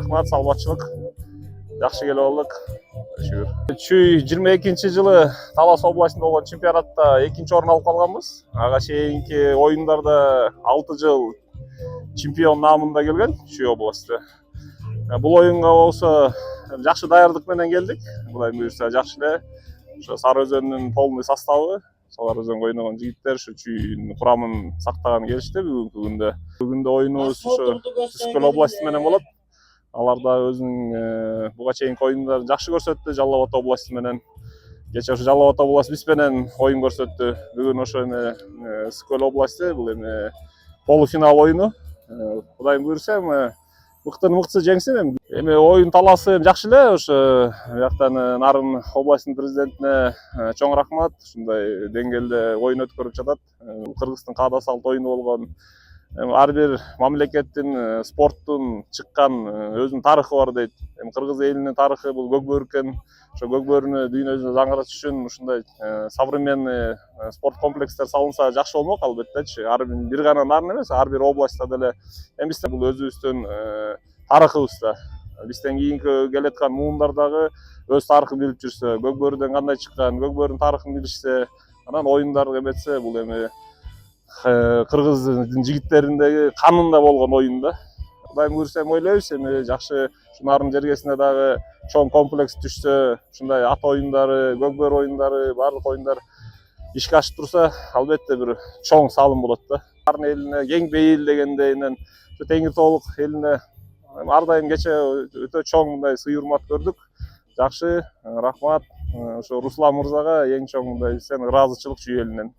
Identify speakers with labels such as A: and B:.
A: Рахмат, саламатчылык. Жакшы келип алдык. Шүгүр. Чүй 22-жылы Талас областында болгон чемпионатта 2-орун алып калганбыз. Ага чейинки оюндарда 6 жыл чемпион наамында келген Чүй областы. Бул оюнга болсо жакшы даярдык менен келдик. Кудайым буйрса жакшы эле. Ошо Сары Өзөндүн полный составы, Сары Өзөнгө ойногон жигиттер ушу Чүйдүн курамын сактаган келишти бүгүнкү күндө. Бүгүндө оюнубуз ушу Түскөл областы менен болот. Алар да өзүнүн буга чейинки оюндарын жакшы көрсөттү Жалал Абад областы менен. Кечээ ошо Жалал Абад областы биз менен оюн көрсөттү. Бүгүн ошо Түскөл областы бул полуфинал оюну. Кудайым буйрса мыктын мыктысы жеңсин. Оюн талаасы жакшы эле. Ошо жактан Нарын областынын президентине чоң рахмат. Ушундай деңгээлде оюн өткөрүп жатат. Кыргыздын каада салт оюну болгон. Ар бир мамлекеттин спорттун чыккан өзүнүн тарыхы бар дейт. Кыргыз элинин тарыхы бул көкбөр экен. Ошо көкбөрүнү дүйнө жүзүнө жаңгыртыш үчүн ушундай современный спорт комплекстер салынса жакшы болмок албеттечи. Ар бир гана Нарын эмес, ар бир областта деле биз бул өзүбүздүн тарыхыбызда. Бизден кийинки келаткан муундар дагы өз тарыхын билип жүрсө, көкбөрүдөн кандай чыккан, көкбөрүнүн тарыхын билишсе, анан оюндар эметсе, бул кыргыздын жигиттериндеги канында болгон оюн да. Кудайым буйрса ойлойбуз, жакшы Нарын жергесине дагы чоң комплекс түшсө, ушундай ат оюндары, көкбөр оюндары, баардык оюндар ишке ашып турса, албетте бир чоң салым болот да. Нарын элине кең бейил дегендейинен Теңир Тоолук элине ар дайым кечээ өтө чоң мындай сый урмат көрдүк. Жакшы, рахмат. Ошо Руслан мырзага эң чоң мындай ыраазычылык Чүй элинен.